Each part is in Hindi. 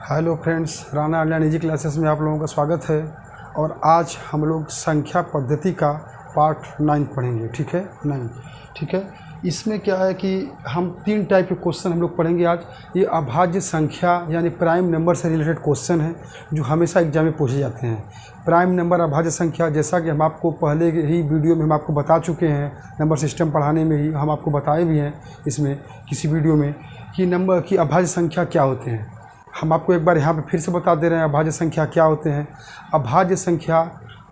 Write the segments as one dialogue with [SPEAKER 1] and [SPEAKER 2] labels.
[SPEAKER 1] Hello friends, Rana online easy classes में आप लोगों का स्वागत है। और आज हम लोग संख्या पद्धति का पार्ट 9 पढ़ेंगे। ठीक है, 9। ठीक है, इसमें क्या है कि हम 3 टाइप के क्वेश्चन हम लोग पढ़ेंगे आज। ये अभाज्य संख्या यानी प्राइम नंबर से रिलेटेड क्वेश्चन है जो हमेशा एग्जाम में पूछे जाते हैं। प्राइम नंबर, अभाज्य संख्या, जैसा कि हम आपको पहले ही वीडियो में हम आपको बता चुके हैं, नंबर सिस्टम पढ़ाने में ही हम आपको बताए भी हैं इसमें किसी वीडियो में कि नंबर की अभाज्य संख्या क्या होते हैं। हम आपको एक बार यहाँ पे फिर से बता दे रहे हैं अभाज्य संख्या क्या होते हैं। अभाज्य संख्या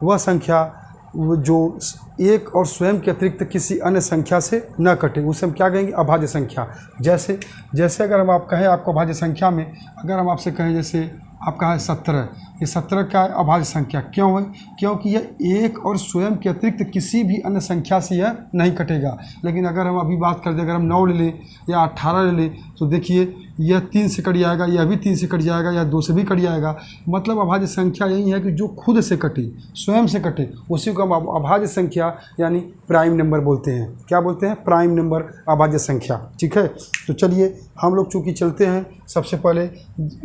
[SPEAKER 1] वह संख्या जो एक और स्वयं के अतिरिक्त किसी अन्य संख्या से न कटे, उसे हम क्या कहेंगे? अभाज्य संख्या। जैसे अगर हम आप कहें आपको अभाज्य संख्या में अगर हम आपसे कहें, जैसे आपका है 17, ये 17 का अभाज्य संख्या क्यों है? क्योंकि यह एक और स्वयं के अतिरिक्त किसी भी अन्य संख्या से यह नहीं कटेगा। लेकिन अगर हम अभी बात कर दें, अगर हम 9 ले लें या 18 ले लें, तो देखिए यह 3 से कट जाएगा, यह भी 3 से कट जाएगा, या 2 से भी कट जाएगा। मतलब अभाज्य संख्या यही है कि जो खुद से कटे, स्वयं से कटे, उसी को हम अभाज्य संख्या यानी प्राइम नंबर बोलते हैं। क्या बोलते हैं? प्राइम नंबर, अभाज्य संख्या। ठीक है, तो चलिए हम लोग चूँकि चलते हैं, सबसे पहले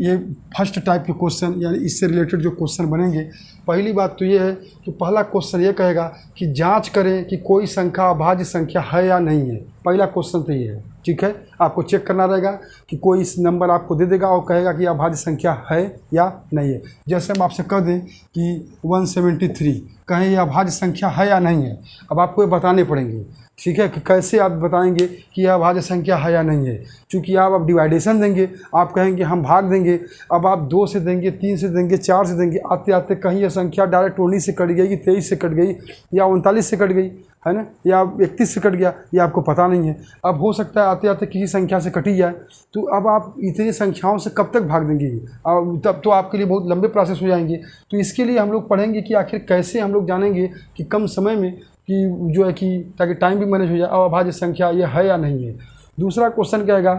[SPEAKER 1] ये फर्स्ट टाइप के क्वेश्चन यानी इससे रिलेटेड जो क्वेश्चन बनेंगे। पहली बात तो ये है कि पहला क्वेश्चन ये कहेगा कि जांच करें कि कोई संख्या अभाज्य संख्या है या नहीं है। पहला क्वेश्चन तो ये है। ठीक है, आपको चेक करना रहेगा कि कोई इस नंबर आपको दे देगा और कहेगा कि अभाज्य संख्या है या नहीं है। जैसे हम आपसे कह दें कि 173, कहें यह अभाज्य संख्या है या नहीं है। अब आपको ये बताने पड़ेंगे। ठीक है, कि कैसे आप बताएंगे कि यह अभाज्य संख्या है या नहीं है। चूँकि आप अब डिवाइडेशन देंगे, आप कहेंगे हम भाग देंगे, अब आप 2 से देंगे, 3 से देंगे, 4 से देंगे, आते आते कहीं यह संख्या डायरेक्ट 19 से कट गई, 23 से कट गई, या 39 से कट गई, है ना, या 31 से कट गया, ये आपको पता नहीं है। अब हो सकता है आते आते किसी संख्या से कटी जाए, तो अब आप इतनी संख्याओं से कब तक भाग देंगे? अब तब तो आपके लिए बहुत लंबे प्रोसेस हो जाएंगे। तो इसके लिए हम लोग पढ़ेंगे कि आखिर कैसे हम लोग जानेंगे कि कम समय में कि जो है कि ताकि टाइम भी मैनेज हो जाए, अब अभाज्य संख्या ये है या नहीं है। दूसरा क्वेश्चन कहेगा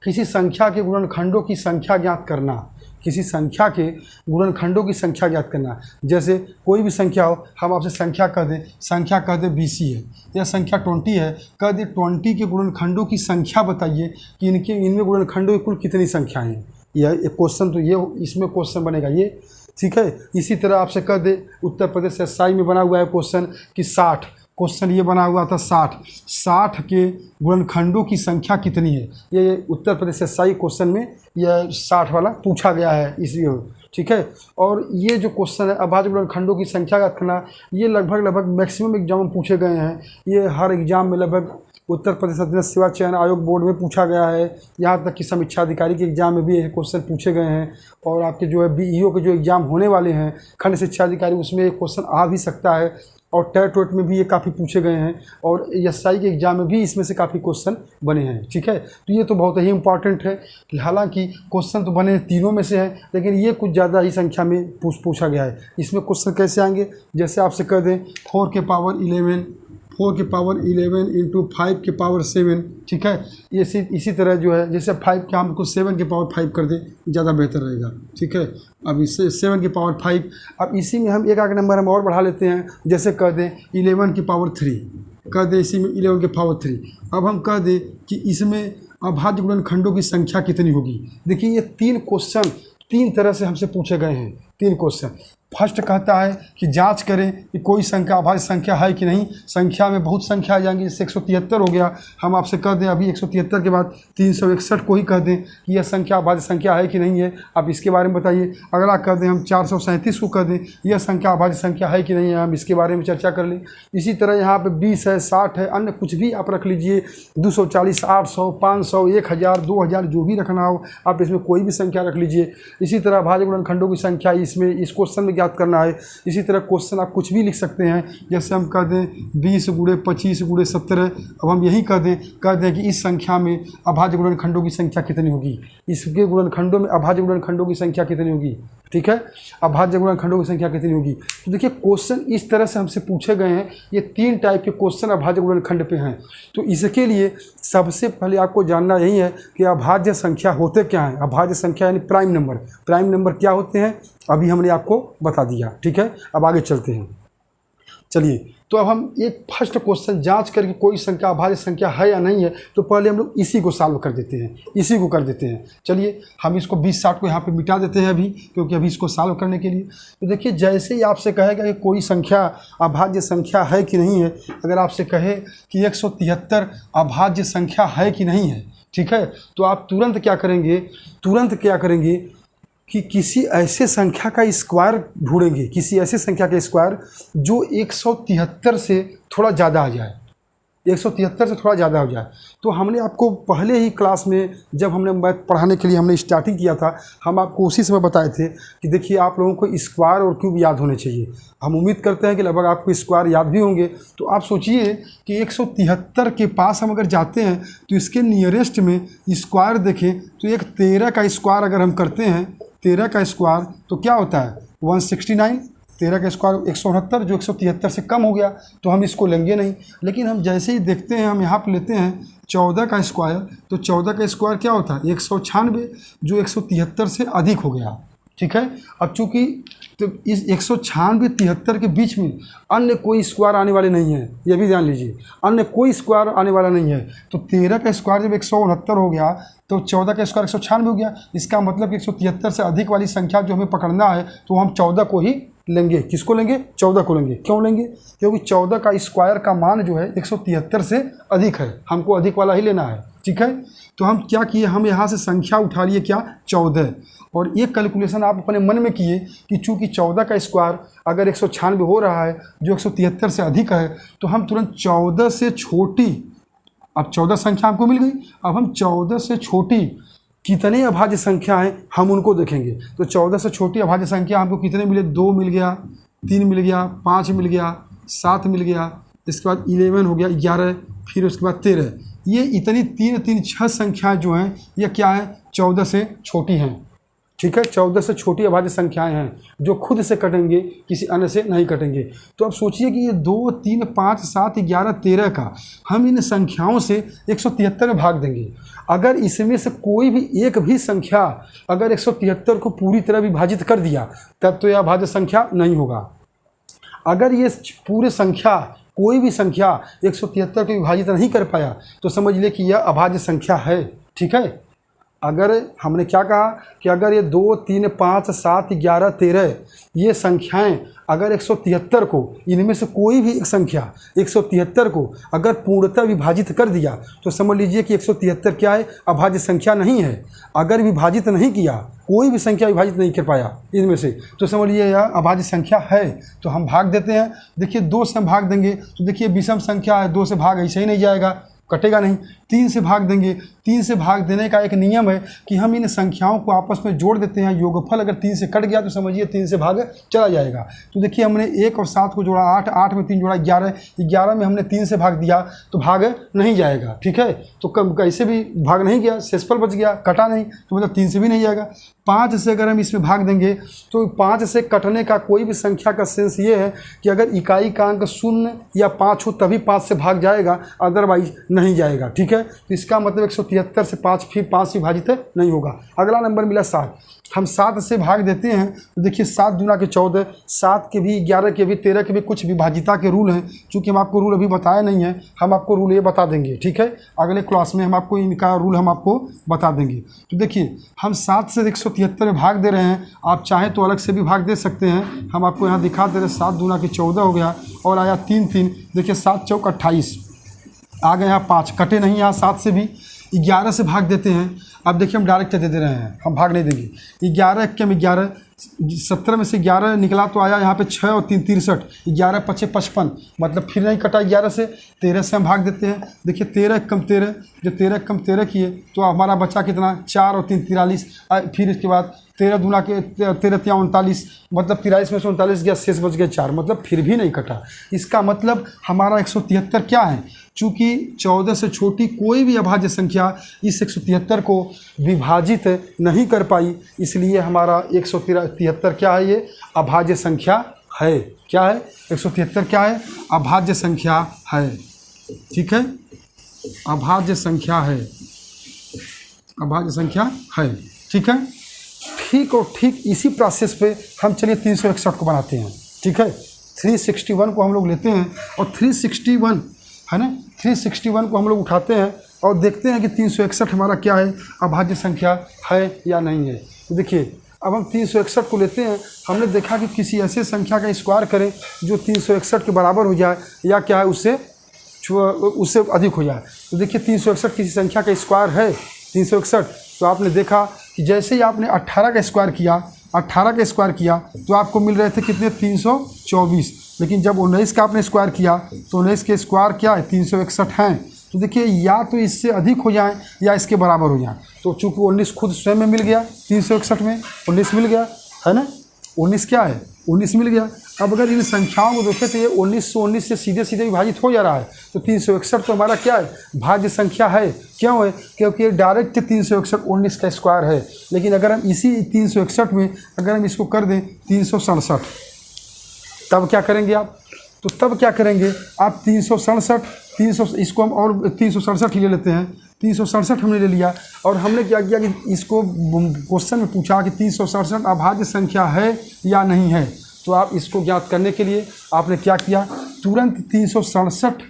[SPEAKER 1] किसी संख्या के गुणनखंडों की संख्या ज्ञात करना। किसी संख्या के गुणनखंडों की संख्या ज्ञात करना। जैसे कोई भी संख्या हो, हम आपसे संख्या कह दें 20 है, या संख्या 20 है, कह दें 20 के गुणनखंडों की संख्या बताइए कि इनमें गुणनखंडों की कुल कितनी संख्याएँ हैं। यह एक क्वेश्चन, तो ये इसमें क्वेश्चन बनेगा ये। ठीक है, इसी तरह आपसे कह दे उत्तर प्रदेश एसआई में बना हुआ है क्वेश्चन कि 60, क्वेश्चन ये बना हुआ था 60 के गुणनखंडों की संख्या कितनी है। ये उत्तर प्रदेश एसआई क्वेश्चन में यह 60 वाला पूछा गया है इसलिए। ठीक है, और ये जो क्वेश्चन है अभाज्य गुणनखंडों की संख्या ज्ञात करना, ये लगभग मैक्सिमम एग्जाम में पूछे गए हैं। ये हर एग्जाम में लगभग उत्तर प्रदेश अधीनस्थ सेवा चयन आयोग बोर्ड में पूछा गया है। यहाँ तक कि समीक्षा अधिकारी के एग्जाम में भी ये क्वेश्चन पूछे गए हैं। और आपके जो है बीईओ के जो एग्ज़ाम होने वाले हैं, खंड शिक्षा अधिकारी, उसमें ये क्वेश्चन आ भी सकता है। और टेट वेट में भी ये काफ़ी पूछे गए हैं, और एसआई के एग्ज़ाम में भी इसमें से काफ़ी क्वेश्चन बने हैं। ठीक है, तो ये तो बहुत ही इंपॉर्टेंट है। हालांकि क्वेश्चन तो बने तीनों में से हैं, लेकिन ये कुछ ज़्यादा ही संख्या में पूछा गया है। इसमें क्वेश्चन कैसे आएंगे? जैसे आपसे कह दें 4 के पावर 11 इंटू 5 के पावर 7। ठीक है, इसी तरह जो है, जैसे 5 के हमको 7 के पावर 5 कर दें, ज़्यादा बेहतर रहेगा। ठीक है, अब इससे 7 के पावर 5, अब इसी में हम एक आगे नंबर हम और बढ़ा लेते हैं। जैसे कह दें 11 की पावर 3, कह दें इसी में 11 के पावर 3। अब हम कह दें कि इसमें अभाज्य गुणनखंडों की संख्या कितनी होगी। देखिए ये 3 क्वेश्चन 3 तरह से हमसे पूछे गए हैं। 3 क्वेश्चन। फर्स्ट कहता है कि जांच करें कि कोई संख्या अभाज्य संख्या है कि नहीं। संख्या में बहुत संख्या आ जाएंगी, जैसे 173 हो गया। हम आपसे कह दें अभी 173 के बाद 361 को ही कह दें कि यह संख्या अभाज्य संख्या है कि नहीं है, आप इसके बारे में बताइए। अगला कह दें हम 437 को कह दें यह संख्या अभाज्य संख्या है कि नहीं है, हम इसके बारे में चर्चा कर लें। इसी तरह यहाँ पे 20 है, 60 है, अन्य कुछ भी आप रख लीजिए, 240, 800, 500, 1000, 2000, जो भी रखना हो आप इसमें कोई भी संख्या रख लीजिए। इसी तरह अभाज्य गुणनखंडों की संख्या इसमें इस क्वेश्चन में ज्ञात करना है। इसी तरह क्वेश्चन आप कुछ भी लिख सकते हैं, जैसे हम कह दें 20 × 25 × 17। अब हम यही कह दें कि इस संख्या में अभाज्य गुणनखंडों की संख्या कितनी होगी। इसके गुणनखंडों में अभाज्य गुणनखंडों की संख्या कितनी होगी। ठीक है, अभाज्य गुणनखंडों की संख्या कितनी होगी। तो देखिए क्वेश्चन इस तरह से हमसे पूछे गए हैं। ये 3 टाइप के क्वेश्चन अभाज्य गुणनखंड पे हैं। तो इसके लिए सबसे पहले आपको जानना यही है कि अभाज्य संख्या होते क्या हैं। अभाज्य संख्या यानी प्राइम नंबर। प्राइम नंबर क्या होते हैं अभी हमने आपको बता दिया। ठीक है, अब आगे चलते हैं। चलिए, तो अब हम एक फर्स्ट क्वेश्चन जांच करके कोई संख्या अभाज्य संख्या है या नहीं है, तो पहले हम लोग इसी को सॉल्व कर देते हैं, इसी को कर देते हैं। चलिए हम इसको 20-60 को यहाँ पे मिटा देते हैं अभी, क्योंकि अभी इसको सॉल्व करने के लिए। तो देखिए, जैसे ही आपसे कहेगा कि कोई संख्या अभाज्य संख्या है कि नहीं है, अगर आपसे कहे कि 173 अभाज्य संख्या है कि नहीं है, ठीक है, तो आप तुरंत क्या करेंगे कि किसी ऐसे संख्या का स्क्वायर ढूंढेंगे, किसी ऐसे संख्या का स्क्वायर जो 173 से थोड़ा ज़्यादा आ जाए, 173 से थोड़ा ज़्यादा हो जाए। तो हमने आपको पहले ही क्लास में जब हमने मैथ पढ़ाने के लिए हमने स्टार्टिंग किया था, हम आपको उसी समय बताए थे कि देखिए आप लोगों को स्क्वायर और क्यूब याद होने चाहिए। हम उम्मीद करते हैं कि लगभग आपको स्क्वायर याद भी होंगे। तो आप सोचिए कि 173 के पास हम अगर जाते हैं तो इसके नियरेस्ट में स्क्वायर देखें तो एक 13 का स्क्वायर अगर हम करते हैं, 13 का स्क्वायर तो क्या होता है 169, 13 का स्क्वायर 169, जो 173 से कम हो गया, तो हम इसको लेंगे नहीं। लेकिन हम जैसे ही देखते हैं, हम यहाँ पर लेते हैं 14 का स्क्वायर, तो 14 का स्क्वायर क्या होता है 196, जो 173 से अधिक हो गया, ठीक है। अब चूँकि तो इस 196 73 के बीच में अन्य कोई स्क्वायर आने वाले नहीं है, ये भी जान लीजिए, अन्य कोई स्क्वायर आने वाला नहीं है। तो 13 का स्क्वायर जब 169 हो गया तो 14 का स्क्वायर 196 हो गया। इसका मतलब कि 173 से अधिक वाली संख्या जो हमें पकड़ना है, तो हम 14 को ही लेंगे। किसको लेंगे? 14 को लेंगे। क्यों लेंगे? क्योंकि 14 का स्क्वायर का मान जो है 173 से अधिक है, हमको अधिक वाला ही लेना है, ठीक है। तो हम क्या किए, हम यहाँ से संख्या उठा लिए क्या 14, और ये कैलकुलेशन आप अपने मन में किए कि चूँकि 14 का स्क्वायर अगर 196 हो रहा है जो 173 से अधिक है, तो हम तुरंत 14 से छोटी, अब 14 संख्या हमको मिल गई, अब हम 14 से छोटी कितने अभाज्य संख्या हैं हम उनको देखेंगे। तो 14 से छोटी अभाज्य संख्या हमको कितने मिले, 2 मिल गया, 3 मिल गया, 5 मिल गया, 7 मिल गया, इसके बाद 11 हो गया, 11, फिर उसके बाद 13। ये इतनी 3 3 6 संख्याएँ जो हैं ये क्या है 14 से छोटी हैं, ठीक है। 14 से छोटी अभाज्य संख्याएं हैं जो खुद से कटेंगे, किसी अन्य से नहीं कटेंगे। तो अब सोचिए कि ये 2 3 5 7 11 13 का हम इन संख्याओं से 173 में भाग देंगे। अगर इसमें से कोई भी एक भी संख्या अगर 173 को पूरी तरह विभाजित कर दिया, तब तो यह अभाज्य संख्या नहीं होगा। अगर ये पूरे संख्या कोई भी संख्या 173 को विभाजित नहीं कर पाया, तो समझ ले कि यह अभाज्य संख्या है, ठीक है। अगर हमने क्या कहा कि अगर ये 2 3 5 7 11 13 ये संख्याएं अगर 173 को, इनमें से कोई भी एक संख्या 173 को अगर पूर्णतः विभाजित कर दिया, तो समझ लीजिए कि 173 क्या है, अभाज्य संख्या नहीं है। अगर विभाजित नहीं किया, कोई भी संख्या विभाजित नहीं कर पाया इनमें से, तो समझ लीजिए यह अभाज्य संख्या है। तो हम भाग देते हैं। देखिए 2 से हम भाग देंगे तो देखिए विषम संख्या है, 2 से भाग ऐसे ही नहीं जाएगा, कटेगा नहीं। 3 से भाग देंगे, 3 से भाग देने का एक नियम है कि हम इन संख्याओं को आपस में जोड़ देते हैं। योगफल अगर 3 से कट गया तो समझिए 3 से भाग चला जाएगा। तो देखिए हमने 1 और 7 को जोड़ा 8, 8 में 3 जोड़ा 11, 11 में हमने 3 से भाग दिया तो भाग नहीं जाएगा, ठीक है। तो कैसे भी भाग नहीं गया, शेषफल बच गया, कटा नहीं, तो मतलब 3 से भी नहीं जाएगा। 5 से अगर हम इसमें भाग देंगे तो 5 से कटने का कोई भी संख्या का सेंस ये है कि अगर इकाई का अंक 0 या 5 हो तभी 5 से भाग जाएगा, अदरवाइज नहीं जाएगा, ठीक है। तो इसका मतलब 173 से 5 फिर 5 से विभाजित नहीं होगा। अगला नंबर मिला 7, हम 7 से भाग देते हैं तो देखिए 7 दूना के 14, 7 के भी 11 के भी 13 के भी कुछ विभाजिता के रूल हैं। चूँकि हम आपको रूल अभी बताया नहीं है, हम आपको रूल ये बता देंगे, ठीक है। अगले क्लास में हम आपको इनका रूल हम आपको बता देंगे। तो देखिए हम 7 से 173 में भाग दे रहे हैं, आप चाहें तो अलग से भी भाग दे सकते हैं। हम आपको यहाँ दिखा दे रहे हैं, 7 दूना के 14 हो गया और आया 3 3, देखिए 7 चौक 28 आ गए, यहाँ 5 कटे नहीं, यहाँ 7 से भी 11 से भाग देते हैं। अब देखिए हम डायरेक्ट दे रहे हैं, हम भाग नहीं देंगे। 11 के में 11, 17 में से 11 निकला तो आया यहाँ पे 6 और 3 63, 11 5 55, मतलब फिर नहीं कटा 11 से। 13 से हम भाग देते हैं, देखिए 13 कम 13, जो 13 कम 13 किए तो हमारा बचा कितना 4 और 3 43, फिर इसके बाद 13 दूना के 13 3 39, मतलब 43 में से 39 गया, शेष बच गया 4, मतलब फिर भी नहीं कटा। इसका मतलब हमारा 173 क्या है, चूँकि 14 से छोटी कोई भी अभाज्य संख्या इस 173 को विभाजित नहीं कर पाई, इसलिए हमारा 173 क्या है, ये अभाज्य संख्या है। क्या है 173 क्या है, अभाज्य संख्या है, ठीक है, अभाज्य संख्या है, अभाज्य संख्या है, ठीक है। ठीक और ठीक इसी प्रोसेस पे हम चलिए 361 को बनाते हैं, ठीक है। 361 को हम लोग लेते हैं और 361 है ना, 361 को हम लोग उठाते हैं और देखते हैं कि 361 हमारा क्या है, अभाज्य संख्या है या नहीं है। तो देखिए अब हम 361 को लेते हैं, हमने देखा कि किसी ऐसे संख्या का स्क्वायर करें जो 361 के बराबर हो जाए या क्या है उससे अधिक हो जाए। तो देखिए 361 किसी संख्या का स्क्वायर है 361, तो आपने देखा कि जैसे ही आपने 18 का स्क्वायर किया तो आपको मिल रहे थे कितने, 324। लेकिन जब 19 का आपने स्क्वायर किया तो 19 के स्क्वायर क्या है, 361 हैं। तो देखिए या तो इससे अधिक हो जाए या इसके बराबर हो जाए। तो चूँकि 19 खुद स्वयं में मिल गया, 361 में 19 मिल गया है ना, 19 क्या है, 19 मिल गया। अब अगर इन संख्याओं को देखें तो ये 19 से सीधे सीधे विभाजित हो जा रहा है। तो 361 तो हमारा क्या है, भाज्य संख्या है। क्यों है, क्योंकि ये डायरेक्ट 361 19 का स्क्वायर है। लेकिन अगर हम इसी 361 में अगर हम इसको कर दें 367, तब क्या करेंगे आप, तो तब क्या करेंगे आप 367 इसको हम और 367 ही ले लेते हैं। 367 हमने ले लिया और हमने क्या किया कि इसको क्वेश्चन में पूछा कि 367 अभाज्य संख्या है या नहीं है। तो आप इसको ज्ञात करने के लिए आपने क्या किया, तुरंत 367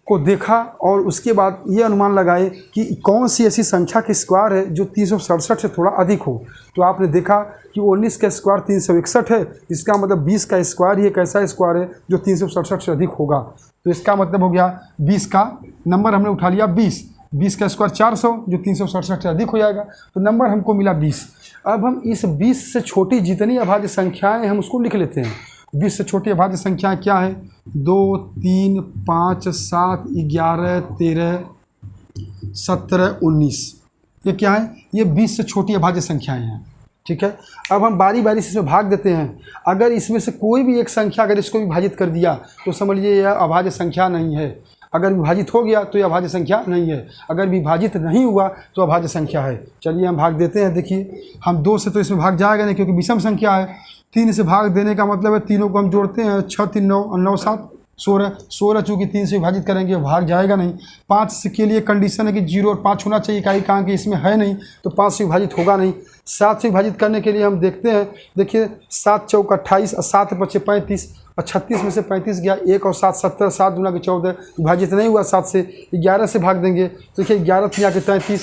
[SPEAKER 1] को देखा और उसके बाद ये अनुमान लगाए कि कौन सी ऐसी संख्या की स्क्वायर है जो 367 से थोड़ा अधिक हो। तो आपने देखा कि 19 का स्क्वायर 361 है, इसका मतलब 20 का स्क्वायर ही एक ऐसा स्क्वायर है जो 367 से अधिक होगा। तो इसका मतलब हो गया 20 का नंबर हमने उठा लिया 20 का स्क्वायर 400 जो 367 से अधिक हो जाएगा। तो नंबर हमको मिला 20। अब हम इस 20 से छोटी जितनी अभाज्य संख्याएँ हम उसको लिख लेते हैं। 20 से छोटी अभाज्य संख्याएँ क्या है, 2 3 5 7 11 13 17 19, ये क्या है, ये 20 से छोटी अभाज्य संख्याएँ हैं। ठीक है, अब हम बारी बारी से इसमें भाग देते हैं। अगर इसमें से कोई भी एक संख्या अगर इसको विभाजित कर दिया तो समझ लीजिए यह अभाज्य संख्या नहीं है। अगर विभाजित हो गया तो यह अभाज्य संख्या नहीं है, अगर विभाजित नहीं हुआ तो अभाज्य संख्या है। चलिए हम भाग देते हैं। देखिए हम 2 से तो इसमें भाग जाएगा नहीं क्योंकि विषम संख्या है। 3 से भाग देने का मतलब है तीनों को हम जोड़ते हैं, 6 3 9 और 9 7 16 चूँकि 3 से विभाजित करेंगे भाग जाएगा नहीं। 5 के लिए कंडीशन है कि 0 और 5 होना चाहिए, इकाई कहाँ कि इसमें है नहीं तो 5 से विभाजित होगा नहीं। 7 से विभाजित करने के लिए हम देखते हैं, देखिए 7 चौक 28 और 7 पचे 35 और 36 में से 35 गया, 1 और 7 17, 7 दूना के 14, विभाजित नहीं हुआ। 7 से 11 से भाग देंगे तो देखिए 11 तिया के 33,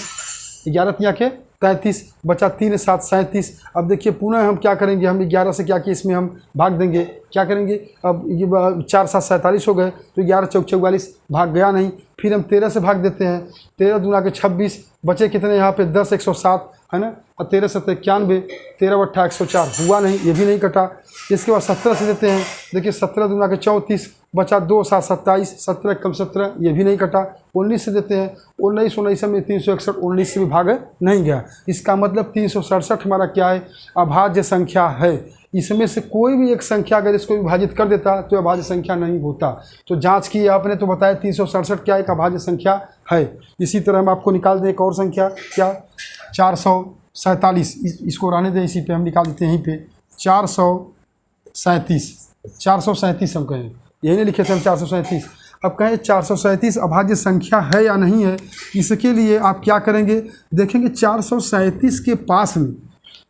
[SPEAKER 1] 11 तिया के 33 बचा 3 7 37। अब देखिए पुनः हम क्या करेंगे, हम 11 से क्या कि इसमें हम भाग देंगे, क्या करेंगे, अब ये 4 7 47 हो गए तो 11 चौक 44 भाग गया नहीं। फिर हम 13 से भाग देते हैं, 13 दूना के 26 बचे कितने यहाँ पे 10 107 है ना, और 13 7 91, 13 8 104 हुआ नहीं, ये भी नहीं कटा। इसके बाद 17 से देते हैं, देखिए 17 दूना के 34 बचा 2 7 27, 17 कम 17, ये भी नहीं कटा। 19 से देते हैं, 19 में 361 19 से भी भाग नहीं गया। इसका मतलब 367 हमारा क्या है, अभाज्य संख्या है। इसमें से कोई भी एक संख्या अगर इसको विभाजित कर देता तो अभाज्य संख्या नहीं होता। तो जांच की आपने तो बताया 367 क्या एक अभाज्य संख्या है। इसी तरह हम आपको निकाल दें एक और संख्या, क्या 437, इसको रहने दें, इसी पे हम निकाल देते हैं यहीं पे 437 हम कहें, यही नहीं लिखे थे हम 437। अब कहें 437 अभाज्य संख्या है या नहीं है, इसके लिए आप क्या करेंगे, देखेंगे 437 के पास में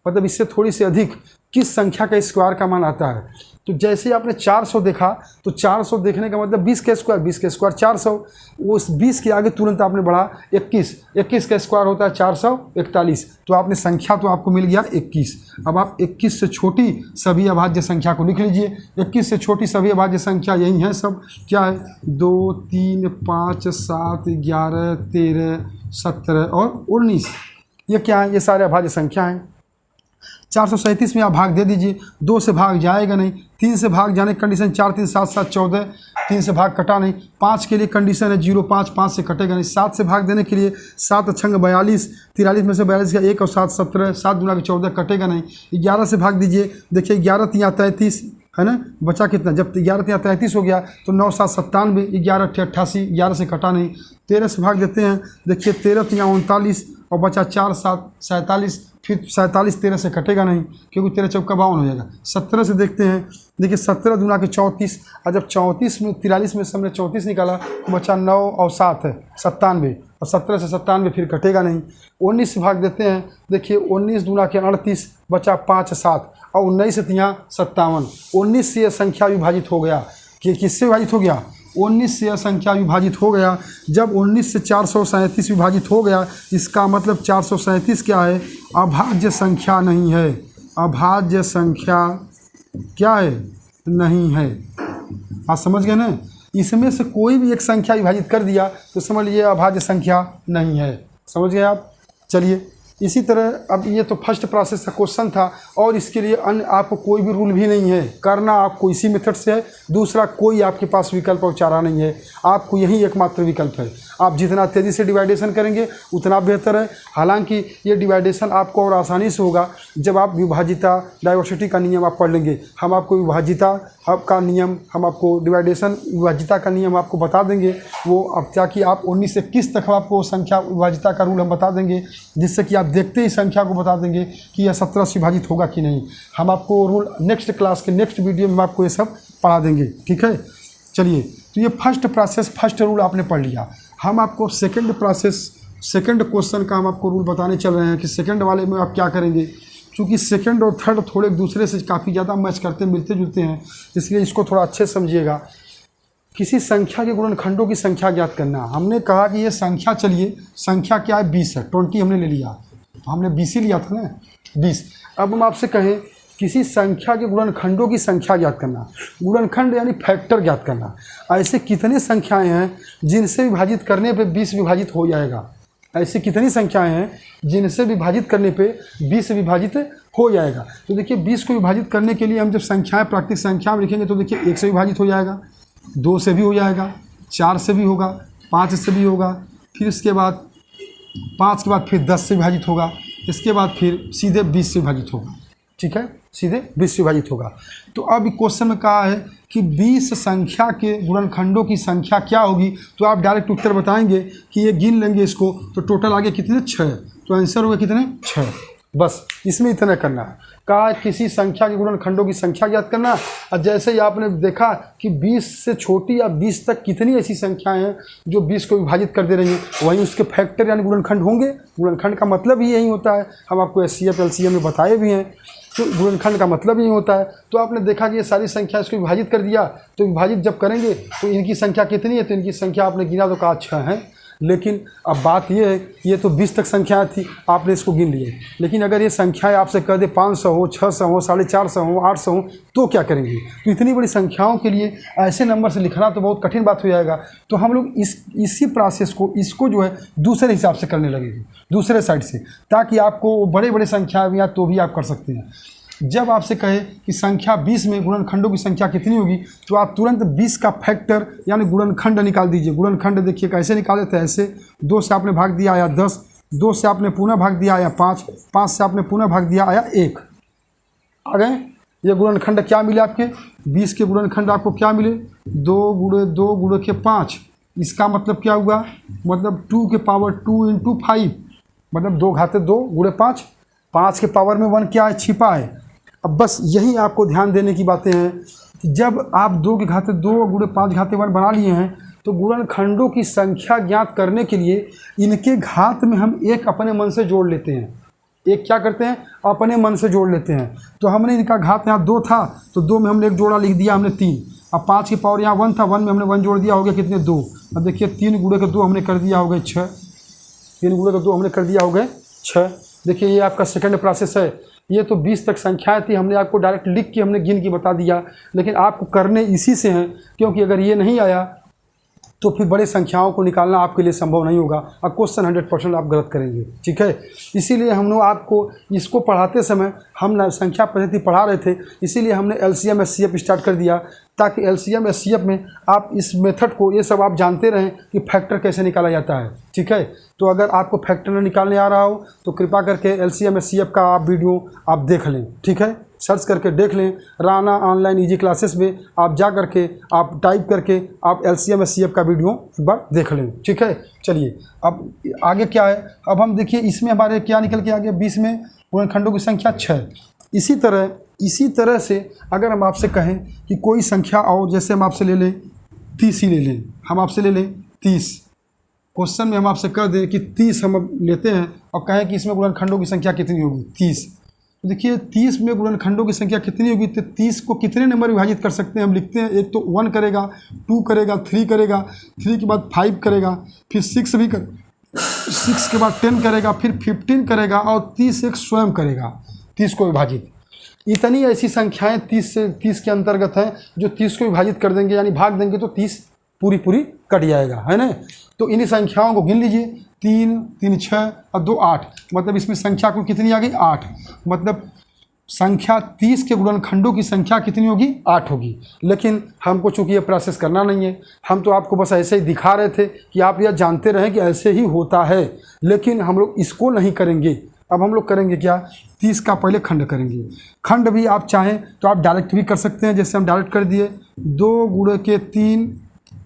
[SPEAKER 1] मतलब इससे थोड़ी सी अधिक किस संख्या का स्क्वायर का मान आता है। तो जैसे ही आपने 400 देखा तो 400 देखने का मतलब 20 का स्क्वायर 400, उस 20 के आगे तुरंत आपने बढ़ा 21 का स्क्वायर होता है 441। तो आपने संख्या तो आपको मिल गया 21। अब आप 21 से छोटी सभी अभाज्य संख्या को लिख लीजिए। 21 से छोटी सभी अभाज्य संख्या यही हैं सब, क्या है 2 3 5 7 11 13 17 और 19, ये क्या है, ये सारे अभाज्य संख्या हैं। 437 में आप भाग दे दीजिए, 2 से भाग जाएगा नहीं, 3 से भाग जाने की कंडीशन 4 3 7 7 14, 3 से भाग कटा नहीं। 5 के लिए कंडीशन है 0 5, 5 से कटेगा नहीं। 7 से भाग देने के लिए 7 अक्षंग 42, 43 में से 42 का 1 और 7 17, 7 दूना के 14 कटेगा नहीं। 11 से भाग दीजिए, देखिए 11 तिया 33 है ना, बचा कितना, जब 11 तिया 33 हो गया तो 9 7 97, 11 8 88, 11 से कटा नहीं। 13 से भाग देते हैं, देखिए 13 तिया 39 और बचा 4 7 47, फिर 47 13 से कटेगा नहीं क्योंकि 13 चौका 52 हो जाएगा। 17 से देखते हैं, देखिए 17 दूना के 34 और जब 34 में 43 में से हमने 34 निकाला तो बचा 9 और 7 है 97 और 17 से 97 फिर कटेगा नहीं। 19 से भाग देते हैं, देखिए 19 दूना के 38, बचा 5 7 और 19 से 57। 19 से यह संख्या विभाजित हो गया कि किससे विभाजित हो गया? 19 से यह संख्या विभाजित हो गया। जब 19 से 437 विभाजित हो गया, इसका मतलब 437 क्या है? अभाज्य संख्या नहीं है। अभाज्य संख्या क्या है? नहीं है। आप समझ गए ना? इसमें से कोई भी एक संख्या विभाजित कर दिया तो समझ लीजिए अभाज्य संख्या नहीं है। समझ गए आप? चलिए, इसी तरह अब ये तो फर्स्ट प्रोसेस का क्वेश्चन था और इसके लिए अन्य आपको कोई भी रूल भी नहीं है, करना आपको इसी मेथड से है। दूसरा कोई आपके पास विकल्प और चारा नहीं है, आपको यही एकमात्र विकल्प है। आप जितना तेज़ी से डिवाइडेशन करेंगे उतना बेहतर है। हालांकि ये डिवाइडेशन आपको और आसानी से होगा जब आप विभाजिता डाइवर्सिटी का नियम आप पढ़ लेंगे। हम आपको विभाजिता का नियम, हम आपको डिवाइडेशन विभाजिता का नियम आपको बता देंगे। वो अब क्या कि आप 19 से 21 तक आपको संख्या विभाजिता का रूल हम बता देंगे, जिससे कि आप देखते ही संख्या को बता देंगे कि यह 17 से विभाजित होगा कि नहीं। हम आपको रूल नेक्स्ट क्लास के नेक्स्ट वीडियो में आपको ये सब पढ़ा देंगे। ठीक है, चलिए, तो ये फर्स्ट प्रोसेस, फर्स्ट रूल आपने पढ़ लिया। हम आपको सेकंड प्रोसेस, सेकंड क्वेश्चन का हम आपको रूल बताने चल रहे हैं कि सेकंड वाले में आप क्या करेंगे। क्योंकि सेकंड और थर्ड थोड़े एक दूसरे से काफ़ी ज़्यादा मैच करते मिलते जुलते हैं, इसलिए इसको थोड़ा अच्छे से समझिएगा। किसी संख्या के गुणनखंडों की संख्या ज्ञात करना। हमने कहा कि ये संख्या, चलिए संख्या क्या है? 20 है। 20 हमने ले लिया, हमने 20 ही लिया था ना, 20। अब हम आपसे कहें किसी संख्या के गुणनखंडों की संख्या ज्ञात करना। गुणनखंड यानी फैक्टर ज्ञात करना। ऐसे कितने संख्याएं हैं जिनसे विभाजित करने पे 20 विभाजित हो जाएगा? ऐसी कितनी संख्याएं हैं जिनसे विभाजित करने पे 20 विभाजित हो जाएगा? तो देखिए 20 को विभाजित करने के लिए हम जब संख्याएं प्राकृतिक संख्या में लिखेंगे तो देखिए 1 से विभाजित हो जाएगा, 2 से भी हो जाएगा, 4 से भी होगा, 5 से भी होगा, फिर इसके बाद 5 के बाद फिर 10 से विभाजित होगा, इसके बाद फिर सीधे 20 से विभाजित होगा। ठीक है, सीधे 20 से विभाजित होगा। तो अब क्वेश्चन में कहा है कि 20 संख्या के गुणनखंडों की संख्या क्या होगी? तो आप डायरेक्ट उत्तर बताएंगे कि ये गिन लेंगे इसको, तो टोटल आगे कितने? 6। तो आंसर होगा कितने? 6। बस इसमें इतना करना है। कहा किसी संख्या के गुणनखंडों की संख्या ज्ञात करना। और जैसे ही आपने देखा कि 20 से छोटी या 20 तक कितनी ऐसी संख्याएं हैं जो 20 को विभाजित कर दे रही हैं, वहीं उसके फैक्टर यानी गुणनखंड होंगे। गुणनखंड का मतलब ही यही होता है, हम आपको एचसीएफ एलसीएम में बताए भी हैं। तो गुणनखंड का मतलब यही होता है। तो आपने देखा कि ये सारी संख्या इसको विभाजित कर दिया, तो विभाजित जब करेंगे तो इनकी संख्या कितनी है? तो इनकी संख्या आपने गिना तो कहा 6 है। लेकिन अब बात ये है, ये तो 20 तक संख्याएँ थी, आपने इसको गिन लिए। लेकिन अगर ये संख्याएँ आपसे कह दे 500 हो, 600 हो, 450 हो, 800 हो, तो क्या करेंगे? तो इतनी बड़ी संख्याओं के लिए ऐसे नंबर से लिखना तो बहुत कठिन बात हो जाएगा। तो हम लोग इसी प्रोसेस को, इसको जो है दूसरे हिसाब से करने लगेंगे, दूसरे साइड से, ताकि आपको बड़े बड़े संख्या या तो भी आप कर सकते हैं। जब आपसे कहे कि संख्या 20 में गुणनखंडों की संख्या कितनी होगी, तो आप तुरंत 20 का फैक्टर यानी गुणनखंड निकाल दीजिए। गुणनखंड देखिए कैसे निकाले थे, ऐसे 2 से आपने भाग दिया आया 10, 2 से आपने पुनः भाग दिया आया 5, 5 से आपने पुनः भाग दिया आया 1। आ गए? ये गुणनखंड क्या मिले आपके? 20 के गुणनखंड आपको क्या मिले? 2 × 2 × 5। इसका मतलब क्या हुआ? मतलब 2 की पावर 2 × 5, मतलब 2 घाते 2 × 5। 5 के पावर में 1 क्या है? छिपा है। अब बस यही आपको ध्यान देने की बातें हैं कि जब आप 2 की घाते 2 × 5 घाते 1 बना लिए हैं, तो गुणनखंडों की संख्या ज्ञात करने के लिए इनके घात में हम 1 अपने मन से जोड़ लेते हैं। एक क्या करते हैं? अपने मन से जोड़ लेते हैं। तो हमने इनका घात यहाँ 2 था, तो 2 में हमने 1 जोड़ा, लिख दिया हमने 3। अब 5 की पावर यहाँ 1 था, 1 में हमने 1 जोड़ दिया, हो गया कितने? 2। अब देखिए 3 × 2 हमने कर दिया, हो गए 6। 3 × 2 हमने कर दिया, हो गए 6। देखिए ये आपका सेकंड प्रोसेस है। ये तो 20 तक संख्याएं थी, हमने आपको डायरेक्ट लिख के हमने गिन के बता दिया, लेकिन आपको करने इसी से हैं, क्योंकि अगर ये नहीं आया तो फिर बड़े संख्याओं को निकालना आपके लिए संभव नहीं होगा और क्वेश्चन 100% आप गलत करेंगे। ठीक है, इसीलिए हम लोग आपको इसको पढ़ाते समय हम संख्या पद्धति पढ़ा रहे थे, इसीलिए हमने एलसीएम एचसीएफ स्टार्ट कर दिया, ताकि एलसीएम एचसीएफ में आप इस मेथड को, ये सब आप जानते रहें कि फैक्टर कैसे निकाला जाता है। ठीक है, तो अगर आपको फैक्टर निकालने आ रहा हो तो कृपा करके एलसीएम एचसीएफ का आप वीडियो आप देख लें। ठीक है, सर्च करके देख लें, राना ऑनलाइन ईजी क्लासेस में आप जा करके आप टाइप करके आप एलसीएम एचसीएफ का वीडियो एक बार देख लें। ठीक है, चलिए अब आगे क्या है। अब हम देखिए इसमें हमारे क्या निकल के आगे, 20 में गुणनखंडों की संख्या 6। इसी तरह से अगर हम आपसे कहें कि कोई संख्या, और जैसे हम आपसे ले लें 30 ही ले लें, हम आपसे ले लें 30। क्वेश्चन में हम आपसे कर दें कि 30 हम लेते हैं और कहें कि इसमें गुणनखंडों की संख्या कितनी होगी 30। तो देखिए 30 में गुणनखंडों की संख्या कितनी होगी, तो 30 को कितने नंबर विभाजित कर सकते हैं हम लिखते हैं। एक तो 1 करेगा, 2 करेगा, 3 करेगा, 3 के बाद 5 करेगा, फिर 6 भी कर 6 के बाद 10 करेगा, फिर 15 करेगा और 30 एक स्वयं करेगा 30 को विभाजित। इतनी ऐसी संख्याएं 30 के अंतर्गत हैं जो 30 को विभाजित कर देंगे, यानी भाग देंगे तो 30 पूरी कट जाएगा, है ना। तो इन्हीं संख्याओं को गिन लीजिए, 3 3 6 और 2 8, मतलब इसमें संख्या को कितनी आ गई 8। मतलब संख्या 30 के गुणनखंडों की संख्या कितनी होगी 8 होगी। लेकिन हमको चूंकि ये प्रोसेस करना नहीं है, हम तो आपको बस ऐसे ही दिखा रहे थे कि आप यह जानते रहें कि ऐसे ही होता है, लेकिन हम लोग इसको नहीं करेंगे। अब हम लोग करेंगे क्या, 30 का पहले खंड करेंगे। खंड भी आप चाहें तो आप डायरेक्ट भी कर सकते हैं, जैसे हम डायरेक्ट कर दिए 2 गुणे के 3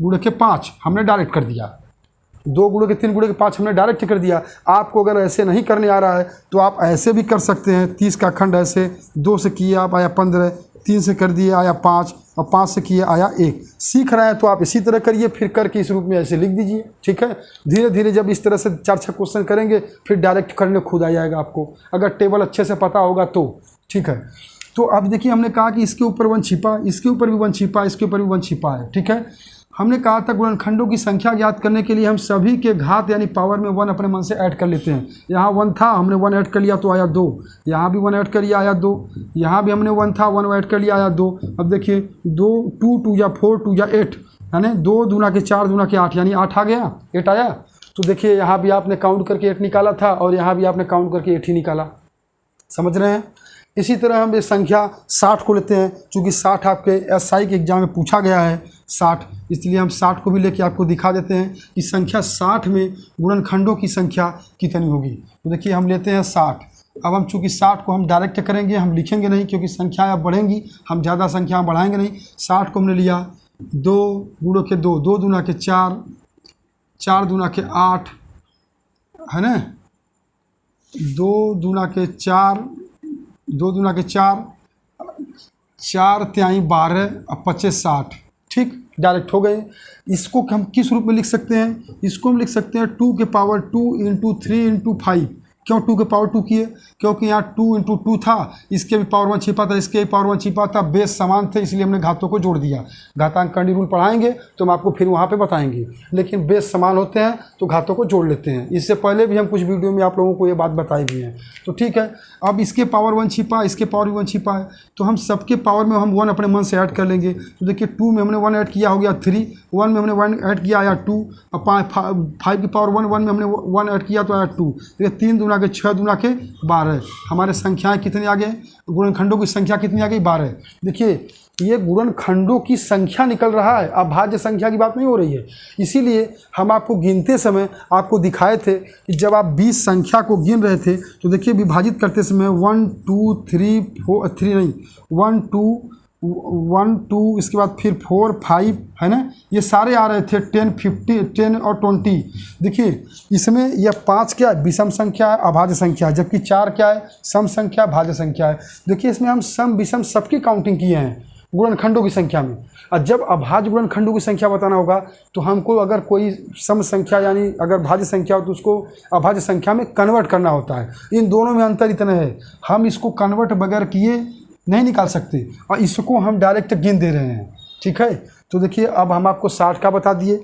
[SPEAKER 1] गुणे के 5 हमने डायरेक्ट कर दिया, 2 गुणे के 3 गुणे के 5 हमने डायरेक्ट कर दिया। आपको अगर ऐसे नहीं करने आ रहा है तो आप ऐसे भी कर सकते हैं। 30 का खंड ऐसे 2 से किए आप आया 15, 3 से कर दिए आया 5 और 5 से किए आया 1। सीख रहे हैं तो आप इसी तरह करिए, फिर करके इस रूप में ऐसे लिख दीजिए, ठीक है। धीरे धीरे जब इस तरह से 4-6 क्वेश्चन करेंगे फिर डायरेक्ट करने खुद आ जाएगा आपको, अगर टेबल अच्छे से पता होगा तो, ठीक है। तो अब देखिए हमने कहा कि इसके ऊपर 1 छिपा, इसके ऊपर भी 1 छिपा, इसके ऊपर भी 1 छिपा है, ठीक है। हमने कहा था गुणनखंडों की संख्या ज्ञात करने के लिए हम सभी के घात यानी पावर में 1 अपने मन से ऐड कर लेते हैं। यहाँ 1 था, हमने 1 ऐड कर लिया तो आया 2, यहाँ भी 1 ऐड कर लिया आया 2, यहाँ भी हमने 1 था, 1 ऐड कर लिया आया 2। अब देखिए 2 2 या 4 2 या 8, यानी 2 दूना के 4 दूना के 8, यानी 8 आ गया, 8 आया। तो देखिए यहाँ भी आपने काउंट करके 8 निकाला था और यहाँ भी आपने काउंट करके 8 ही निकाला, समझ रहे हैं। इसी तरह हम ये संख्या 60 को लेते हैं, चूँकि 60 आपके एसआई के एग्जाम में पूछा गया है 60, इसलिए हम 60 को भी लेके आपको दिखा देते हैं कि संख्या 60 में गुणनखंडों की संख्या कितनी होगी। तो देखिए हम लेते हैं 60। अब हम चूँकि 60 को हम डायरेक्ट करेंगे, हम लिखेंगे नहीं क्योंकि संख्याएँ अब बढ़ेंगी, हम ज़्यादा संख्या बढ़ाएंगे नहीं। 60 को हमने लिया 2 गुणों के 2, 2 दूना के 4, 4 दूना के 8, है ना, 2 दूना के 4, 2 दूना के 4, 4 तिहाई 12 और 25 60, ठीक, डायरेक्ट हो गए। इसको हम किस रूप में लिख सकते हैं, इसको हम लिख सकते हैं 2 के पावर 2 इंटू 3 इंटू 5। क्यों 2 के पावर 2 किए, क्योंकि यहाँ 2 इंटू 2 था, इसके भी पावर 1 छिपा था, इसके भी पावर 1 छिपा था, बेस समान थे, इसलिए हमने घातों को जोड़ दिया। घातांकनी रूल पढ़ाएंगे तो हम आपको फिर वहाँ पे बताएंगे, लेकिन बेस समान होते हैं तो घातों को जोड़ लेते हैं। इससे पहले भी हम कुछ वीडियो में आप लोगों को ये बात बताई भी है, तो ठीक है। अब इसके पावर 1 छिपा, इसके पावर भी 1 छिपा है, तो हम सबके पावर में हम 1 अपने मन से ऐड कर लेंगे। तो देखिए 2 में हमने 1 ऐड किया हो गया 3, 1 में हमने 1 ऐड किया आया 2, और 5 की पावर 1 में हमने 1 ऐड किया तो आया 2। देखिए 3 दूना के 6 दूना के 12, हमारे संख्याएं कितनी आ गए, गुणनखंडों की संख्या कितनी आ गई 12। देखिए ये गुणनखंडों की संख्या निकल रहा है, अभाज्य संख्या की बात नहीं हो रही है। इसीलिए हम आपको गिनते समय आपको दिखाए थे कि जब आप 20 संख्या को गिन रहे थे तो देखिए विभाजित करते समय 1 2 3 4 3 नहीं 1 2 इसके बाद फिर 4 5, है ना, ये सारे आ रहे थे 10 50 10 और 20। देखिए इसमें यह 5 क्या है, विषम संख्या है, अभाज्य संख्या है, जबकि 4 क्या है, सम संख्या, भाज्य संख्या है। देखिए इसमें हम सम विषम सबकी काउंटिंग किए हैं गुणनखंडों की संख्या में। और जब अभाज्य गुणनखंडों की संख्या बताना होगा तो हमको अगर कोई सम संख्या यानी अगर भाज्य संख्या हो तो उसको अभाज्य संख्या में कन्वर्ट करना होता है। इन दोनों में अंतर इतना है, हम इसको कन्वर्ट बगैर किए नहीं निकाल सकते और इसको हम डायरेक्ट गिन दे रहे हैं, ठीक है। तो देखिए अब हम आपको 60 का बता दिए।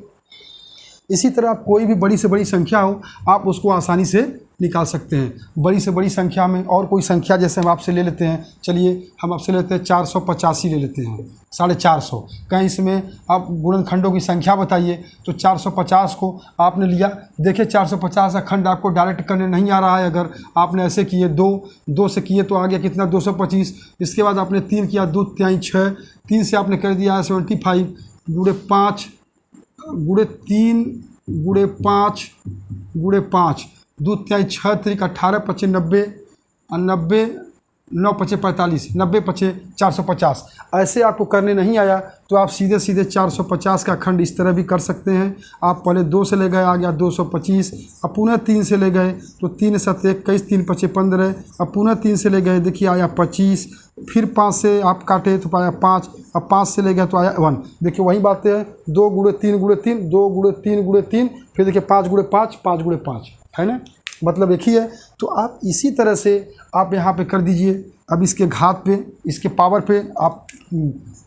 [SPEAKER 1] इसी तरह कोई भी बड़ी से बड़ी संख्या हो आप उसको आसानी से निकाल सकते हैं। बड़ी से बड़ी संख्या में और कोई संख्या जैसे हम आपसे ले लेते हैं, चलिए हम आपसे लेते हैं 485 ले लेते हैं, 450। कहीं इसमें आप गुणनखंडों की संख्या बताइए, तो 450 को आपने लिया। देखिए 450 का खंड आपको डायरेक्ट करने नहीं आ रहा है, अगर आपने ऐसे किए 2 से किए तो आ गया कितना 225। इसके बाद आपने 3 किया 2 तिहाई 6, 3 से आपने कर दिया 75 गुणे 5 गुणे 3 गुणे 5 गुणे 5, 2 तिहाई 6 3 18 25 90 और 90 9 पचे 45, 90 पचे 450। ऐसे आपको करने नहीं आया तो आप सीधे सीधे 450 का खंड इस तरह भी कर सकते हैं। आप पहले 2 से ले गए, आ गया 225, अब पुनः 3 से ले गए तो 3 7 21, 3 पचे 15, अब पुनः 3 से ले गए, देखिए आया 25, फिर 5 से आप काटे तो पाया 5, अब 5 से ले गए तो आया 1। देखिए वही बातें हैं, 2 गुणे 3 गुणे 3, 2 गुणे 3 गुणे 3, फिर देखिए 5 गुणे 5, 5 गुणे 5, है ना, मतलब एक ही है। तो आप इसी तरह से आप यहाँ पे कर दीजिए। अब इसके घात पे, इसके पावर पे आप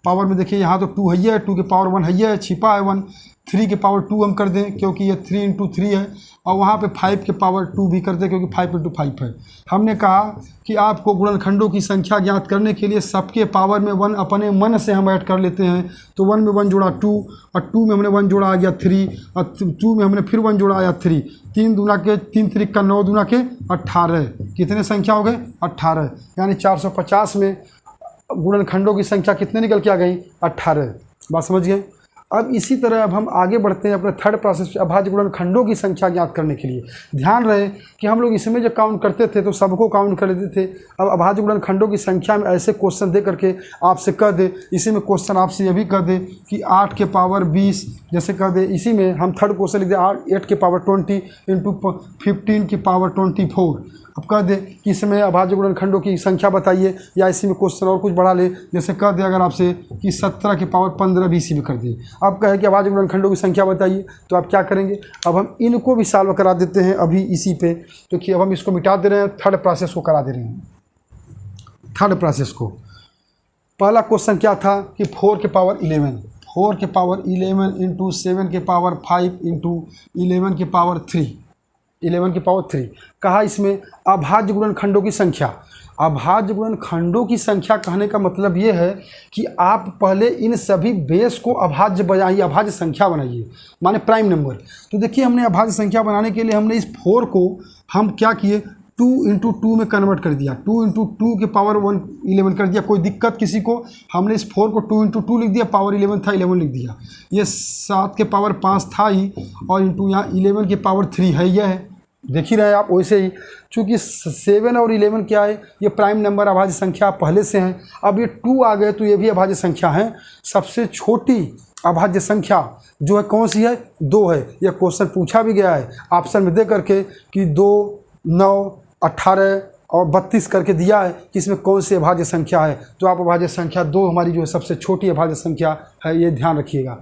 [SPEAKER 1] पावर में देखिए यहाँ तो 2 है, 2 के पावर 1 है, छिपा है 1, 3 के पावर 2 हम कर दें क्योंकि ये 3 × 3 है, और वहाँ पे 5 के पावर 2 भी कर दें क्योंकि 5 × 5 है। हमने कहा कि आपको गुणनखंडों की संख्या ज्ञात करने के लिए सबके पावर में 1 अपने मन से हम ऐड कर लेते हैं। तो 1 में 1 जोड़ा 2, और 2 में हमने 1 जोड़ा आ गया 3, और 2 में हमने फिर 1 जोड़ा आया 3, 3 दूना के 3 3 का 9 दूना के 18, कितने संख्या हो गए 18, यानी 450 में गुणनखंडों की संख्या कितने निकल के आ गई 18। बात समझ गए। अब इसी तरह अब हम आगे बढ़ते हैं अपने थर्ड प्रोसेस अभाज्य गुणनखंडों की संख्या ज्ञात करने के लिए। ध्यान रहे कि हम लोग इसमें जब काउंट करते थे तो सबको काउंट कर लेते थे। अब अभाज्य गुणनखंडों की संख्या में ऐसे क्वेश्चन दे करके आपसे कह दे, इसी में क्वेश्चन आपसे ये भी कह दे कि 8 के पावर 20 जैसे कह दे, इसी में हम थर्ड क्वेश्चन लिख दे 8 के पावर 20 इंटू 15 की पावर 24। अब कह दे कि इसमें अभाज्य गुणनखंडों की संख्या बताइए, या इसी में क्वेश्चन और कुछ बढ़ा ले, जैसे कह दे अगर आपसे कि 17 के पावर 15 भी इसी में कर दे। अब कहे कि अभाज्य गुणनखंडों की संख्या बताइए, तो आप क्या करेंगे, अब हम इनको भी सॉल्व करा देते हैं अभी इसी पे, क्योंकि अब हम इसको मिटा दे रहे हैं, थर्ड प्रोसेस को करा दे रहे हैं। थर्ड प्रोसेस को पहला क्वेश्चन क्या था कि 4 के पावर 11, 4 के पावर 11 इंटू 7 के पावर 5 इंटू 11 के पावर 3, 11 की पावर 3 कहा। इसमें अभाज्य गुणनखंडों की संख्या, अभाज्य गुणनखंडों की संख्या कहने का मतलब ये है कि आप पहले इन सभी बेस को अभाज्य बनाइए, अभाज्य संख्या बनाइए, माने प्राइम नंबर। तो देखिए हमने अभाज्य संख्या बनाने के लिए हमने इस 4 को हम क्या किए, 2 इंटू 2 में कन्वर्ट कर दिया, 2 इंटू 2 के पावर 11 कर दिया। कोई दिक्कत किसी को, हमने इस 4 को 2 इंटू 2 लिख दिया, पावर 11 था 11 लिख दिया। ये 7 के पावर 5 था ही, और इंटू यहाँ 11 के पावर 3 है, यह है, देख ही रहे आप। वैसे ही चूँकि 7 और 11 क्या है, ये प्राइम नंबर अभाज्य संख्या पहले से हैं। अब ये 2 आ गए तो ये भी अभाज्य संख्या है। सबसे छोटी अभाज्य संख्या जो है कौन सी है, 2 है। यह क्वेश्चन पूछा भी गया है ऑप्शन में दे करके कि 2, 9, 18 और 32 करके दिया है कि इसमें कौन सी अभाज्य संख्या है। तो आप अभाज्य संख्या 2 हमारी जो है सबसे छोटी अभाज्य संख्या है, ये ध्यान रखिएगा।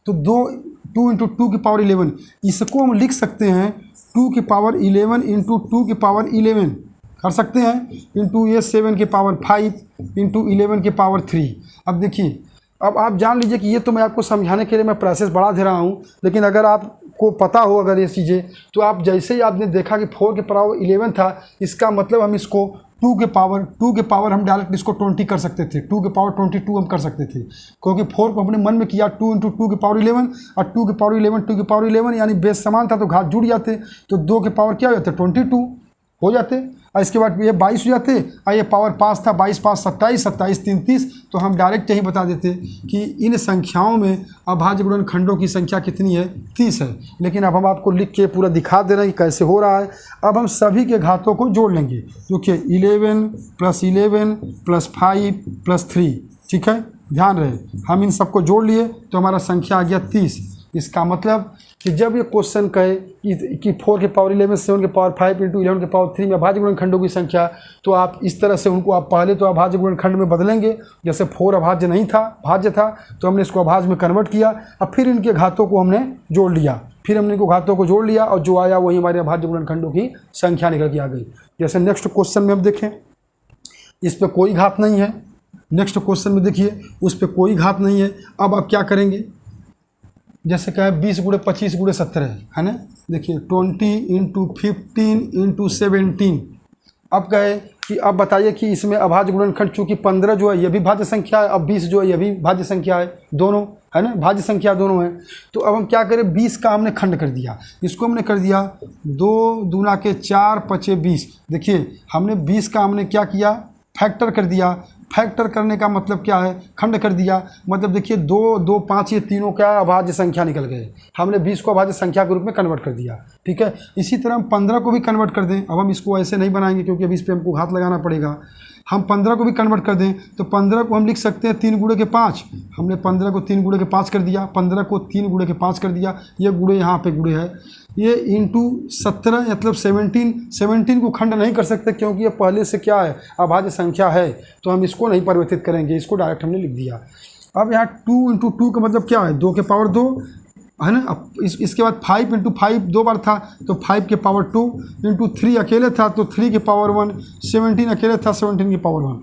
[SPEAKER 1] तो 2 इंटू 2 की पावर 11, इसको हम लिख सकते हैं 2 की पावर 11 इंटू 2 की पावर 11 कर सकते हैं, इंटू ये 7 के पावर 5 इंटू 11 के पावर 3। अब देखिए, अब आप जान लीजिए कि ये तो मैं आपको समझाने के लिए मैं प्रोसेस बढ़ा दे रहा हूँ, लेकिन अगर आपको पता हो अगर ये चीज़ें, तो आप जैसे ही आपने देखा कि 4 के पावर 11 था, इसका मतलब हम इसको 2 के पावर हम डायरेक्ट इसको 20 कर सकते थे, 2 के पावर 22 हम कर सकते थे, क्योंकि 4 को अपने मन में किया 2 इंटू 2 के पावर 11, और 2 के पावर 11 2 के पावर 11 यानी बेस समान था तो घात जुड़ जाते, तो 2 के पावर क्या हो जाते 22 हो जाते, और इसके बाद ये 22 हो जाते, और ये पावर 5 था, 22 5 27, 27 3 30। तो हम डायरेक्ट यही बता देते कि इन संख्याओं में अभाज्य गुणनखंडों की संख्या कितनी है, 30 है। लेकिन अब हम आपको लिख के पूरा दिखा दे रहे हैं कि कैसे हो रहा है। अब हम सभी के घातों को जोड़ लेंगे, देखिए 11 + 11 + 5 + 3, ठीक है। ध्यान रहे हम इन सबको जोड़ लिए तो हमारा संख्या आ गया 30। इसका मतलब कि जब ये क्वेश्चन कहे कि 4 के पावर 11 7 के पावर 5 इंटू 11 के पावर 3 में अभाज्य गुणनखंडों की संख्या, तो आप इस तरह से उनको आप पहले तो अभाज्य गुणनखंड में बदलेंगे। जैसे 4 अभाज्य नहीं था, भाज्य था, तो हमने इसको अभाज्य में कन्वर्ट किया, और फिर इनके घातों को हमने जोड़ लिया, फिर हमने इनको घातों को जोड़ लिया, और जो आया वही हमारे अभाज्य गुणनखंडों की संख्या निकल के आ गई। जैसे नेक्स्ट क्वेश्चन में अब देखें, इस पर कोई घात नहीं है। नेक्स्ट क्वेश्चन में देखिए, उस पर कोई घात नहीं है। अब आप क्या करेंगे, जैसे क्या है 20 × 25 × 17 है ना, देखिए 20 इंटू 15 इंटू 17। अब कहे कि अब बताइए कि इसमें अभाज्य गुणनखंड, चूँकि 15 जो है ये भी भाज्य संख्या है, अब 20 जो है ये भी भाज्य संख्या है, दोनों है ना, भाज्य संख्या दोनों है। तो अब हम क्या करें, 20 का हमने खंड कर दिया, इसको हमने कर दिया 2 दूना के 4 5 20। देखिए हमने 20 का हमने क्या किया, फैक्टर कर दिया। फैक्टर करने का मतलब क्या है, खंड कर दिया। मतलब देखिए 2 2 5 ये तीनों क्या अभाज्य संख्या निकल गए, हमने 20 को अभाज्य संख्या के रूप में कन्वर्ट कर दिया, ठीक है। इसी तरह हम 15 को भी कन्वर्ट कर दें। अब हम इसको ऐसे नहीं बनाएंगे क्योंकि अभी इस पर हमको घात लगाना पड़ेगा। हम 15 को भी कन्वर्ट कर दें तो 15 को हम लिख सकते हैं 3 गुणे के 5। हमने 15 को 3 गुणे के 5 कर दिया, 15 को 3 गुणे के 5 कर दिया, ये गुणे यहाँ पे गुणे है, ये इंटू 17 मतलब 17 को खंड नहीं कर सकते क्योंकि ये पहले से क्या है, अभाज्य संख्या है, तो हम इसको नहीं परिवर्तित करेंगे, इसको डायरेक्ट हमने लिख दिया। अब यहाँ 2 इंटू 2 का मतलब क्या है, 2 के पावर 2 है ना। अब इसके बाद 5 इंटू 5 2 बार था तो 5 के पावर 2 इंटू 3 अकेले था तो 3 के पावर 1, 17 अकेले था 17 के पावर 1।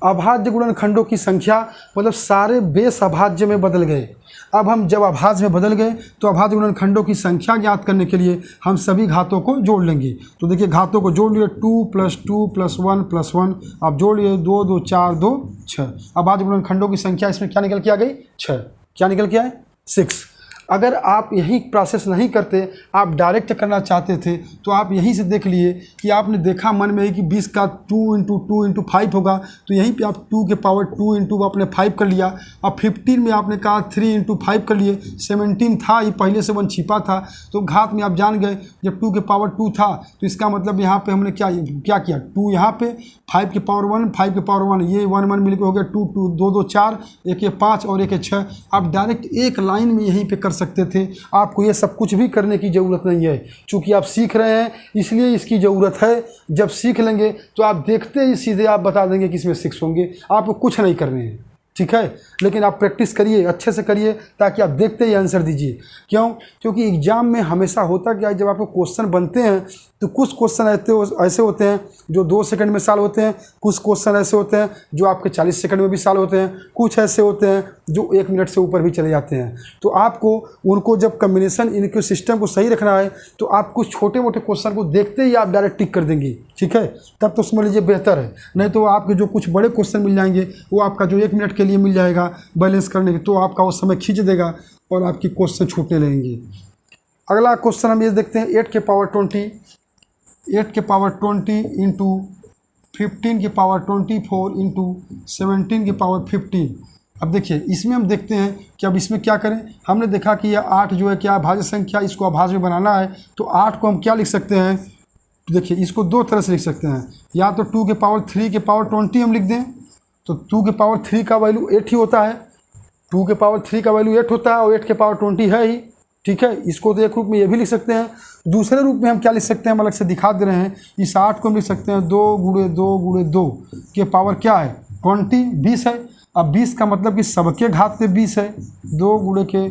[SPEAKER 1] अभाज्य गुणनखंडों की संख्या मतलब सारे बेस अभाज्य में बदल गए। अब हम जब अभाज्य में बदल गए तो अभाज्य गुणनखंडों की संख्या ज्ञात करने के लिए हम सभी घातों को जोड़ लेंगे। तो देखिए घातों को जोड़ लिए, 2 + 2 + 1 + 1, आप जोड़ लिए 2 2 4 2 6। अभाज्य गुणनखंडों की संख्या इसमें क्या निकल के आ गई, 6। क्या निकल के आए, 6। अगर आप यही प्रोसेस नहीं करते, आप डायरेक्ट करना चाहते थे तो आप यहीं से देख लिए कि आपने देखा मन में ही कि 20 का 2 इंटू 2 इंटू 5 होगा, तो यहीं पे आप 2 के पावर 2 इंटू आपने 5 कर लिया। अब 15 में आपने कहा 3 इंटू 5 कर लिए, 17 था, ये पहले से 1 छिपा था, तो घात में आप जान गए जब 2 के पावर 2 था तो इसका मतलब यहाँ पे हमने क्या किया, 2 यहाँ पे, 5 के पावर 1, 5 के पावर 1, ये 1 1 मिलकर हो गया 2 2 2 2 4, एक ये 5 और एक 6। आप डायरेक्ट एक लाइन में यहीं पे कर सकते थे, आपको ये सब कुछ भी करने की ज़रूरत नहीं है। चूँकि आप सीख रहे हैं इसलिए इसकी ज़रूरत है, जब सीख लेंगे तो आप देखते ही सीधे आप बता देंगे कि इसमें 6 होंगे, आपको कुछ नहीं करने हैं, ठीक है। लेकिन आप प्रैक्टिस करिए, अच्छे से करिए, ताकि आप देखते ही आंसर दीजिए। क्यों, क्योंकि एग्ज़ाम में हमेशा होता क्या है, जब आपको क्वेश्चन बनते हैं तो कुछ क्वेश्चन ऐसे होते हैं जो 2 सेकंड में सॉल्व होते हैं, कुछ क्वेश्चन ऐसे होते हैं जो आपके 40 सेकंड में भी सॉल्व होते हैं, कुछ ऐसे होते हैं जो 1 मिनट से ऊपर भी चले जाते हैं। तो आपको उनको जब कम्बिनेशन इनके सिस्टम को सही रखना है तो आप कुछ छोटे मोटे क्वेश्चन को देखते ही आप डायरेक्ट टिक कर देंगे, ठीक है, तब तो समझ लीजिए बेहतर है। नहीं तो आपके जो कुछ बड़े क्वेश्चन मिल जाएंगे वो आपका जो 1 मिनट के लिए मिल जाएगा बैलेंस करने के, तो आपका वो समय खींच देगा और आपकी क्वेश्चन छूटने लगेंगे। अगला क्वेश्चन हम ये देखते हैं, 8 के पावर 20 इंटू 15 के पावर 24 इंटू 17 के पावर 15। अब देखिए इसमें हम देखते हैं कि अब इसमें क्या करें। हमने देखा कि यह 8 जो है क्या अभाज्य संख्या, इसको अभाज्य में बनाना है तो 8 को हम क्या लिख सकते हैं, तो देखिए इसको 2 तरह से लिख सकते हैं, या तो 2 के पावर 3 के पावर 20 हम लिख दें, तो 2 के पावर 3 का वैल्यू 8 ही होता है, 2 के पावर 3 का वैल्यू 8 होता है और 8 के पावर 20 है ही, ठीक है। इसको तो एक रूप में ये भी लिख सकते हैं। दूसरे रूप में हम क्या लिख सकते हैं, हम अलग से दिखा दे रहे हैं। इस 8 को हम लिख सकते हैं 2 गुणे 2 गुणे 2 के पावर क्या है, 20 है। अब 20 का मतलब कि सबके घात पे 20 है, 2 गुणे के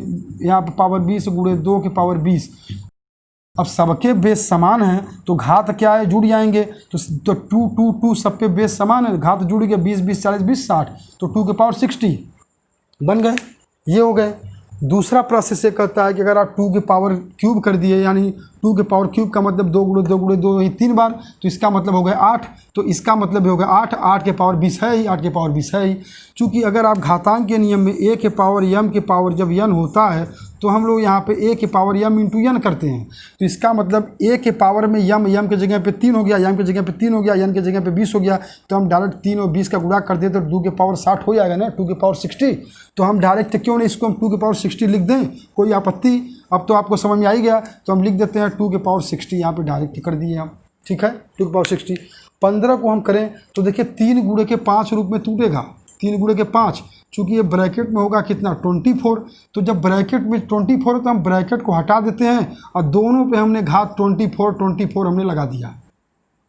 [SPEAKER 1] यहाँ पे पावर 20 गुणे 2 के पावर 20। अब सबके बेस समान हैं तो घात क्या है, जुड़ जाएंगे, तो 2 2 2 सब पे बेस समान है, घात जुड़ गए, 20 20 40 20 60, तो 2 के पावर 60 बन गए, ये हो गए। दूसरा प्रोसेस ये कहता है कि अगर आप 2 के पावर क्यूब कर दिए, यानी 2 के पावर क्यूब का मतलब 2 गुणे 2 गुणे 2 ही 3 बार, तो इसका मतलब हो गया 8, तो इसका मतलब हो गया 8 के पावर 20 है ही, 8 के पावर 20 है ही। चूँकि अगर आप घातांक के नियम में a के पावर m के पावर जब n होता है तो हम लोग यहाँ पे a के पावर m इंटू n करते हैं, तो इसका मतलब a के पावर में m के जगह पे 3 हो गया, m के जगह पे 3 हो गया, n के जगह पे 20 हो गया, तो हम डायरेक्ट 3 और 20 का गुणा कर दें तो 2 के पावर 60 हो जाएगा ना, 2 के पावर 60। तो हम डायरेक्ट क्यों नहीं इसको हम 2 के पावर 60 लिख दें, कोई आपत्ति? अब तो आपको समझ में आ ही गया, तो हम लिख देते हैं 2 के पावर 60, यहाँ पे डायरेक्ट कर दिए हम, ठीक है, 2 के पावर 60। 15 को हम करें तो देखिए 3 गुणे के 5 रूप में टूटेगा, 3 गुणे के 5, चूँकि ये ब्रैकेट में होगा कितना 24, तो जब ब्रैकेट में 24 है तो हम ब्रैकेट को हटा देते हैं और दोनों पे हमने घात 24 हमने लगा दिया,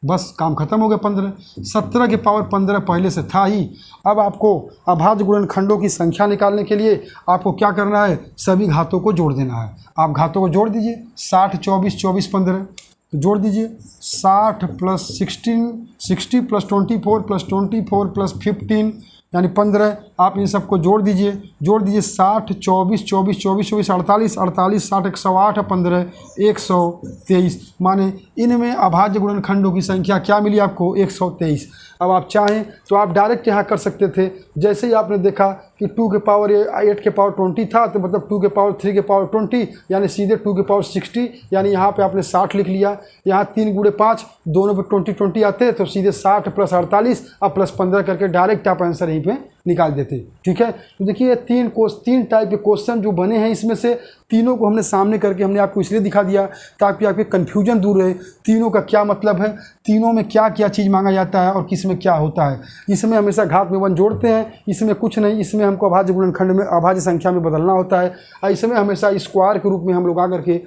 [SPEAKER 1] बस काम खत्म हो गया। 15 17 के पावर 15 पहले से था ही। अब आपको अभाज्य गुणनखंडों की संख्या निकालने के लिए आपको क्या करना है, सभी घातों को जोड़ देना है। आप घातों को जोड़ दीजिए, 60 24 24 15, तो जोड़ दीजिए 60 + 16 60 + 24 + 24 + 15 यानी 15। आप इन सबको जोड़ दीजिए 60 24 24 24 24 48 48 60 108 15 123, माने इनमें अभाज्य गुणनखंडों की संख्या क्या मिली आपको, 123। अब आप चाहें तो आप डायरेक्ट यहाँ कर सकते थे, जैसे ही आपने देखा कि 2 के पावर 8 के पावर 20 था तो मतलब 2 के पावर 3 के पावर 20, यानी सीधे 2 के पावर 60, यानी यहाँ पे आपने 60 लिख लिया। यहाँ 3 गुणे 5 दोनों पे 20 20 आते हैं तो सीधे 60 + 48 अब +15 करके डायरेक्ट आप आंसर यहीं पे निकाल देते। ठीक है, तो देखिए तीन टाइप के क्वेश्चन जो बने हैं, इसमें से तीनों को हमने सामने करके हमने आपको इसलिए दिखा दिया ताकि आपके कन्फ्यूजन दूर रहे। तीनों का क्या मतलब है, तीनों में क्या क्या चीज़ मांगा जाता है और किस में क्या होता है। इसमें हमेशा घात में 1 जोड़ते हैं, इसमें कुछ नहीं, इसमें हमको अभाज्य गुणनखंड में अभाज्य संख्या में बदलना होता है, और इसमें हमेशा स्क्वायर के रूप में हम लोग आकर के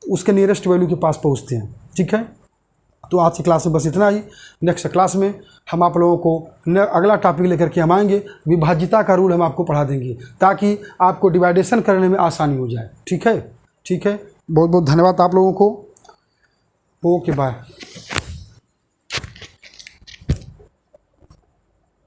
[SPEAKER 1] उसके नियरेस्ट वैल्यू के पास पहुँचते हैं। ठीक है, तो आज की क्लास में बस इतना ही। नेक्स्ट क्लास में हम आप लोगों को अगला टॉपिक लेकर के हम आएंगे, विभाज्यता का रूल हम आपको पढ़ा देंगे ताकि आपको डिवाइडेशन करने में आसानी हो जाए। ठीक है, ठीक है, बहुत बहुत धन्यवाद आप लोगों को। Okay, bye.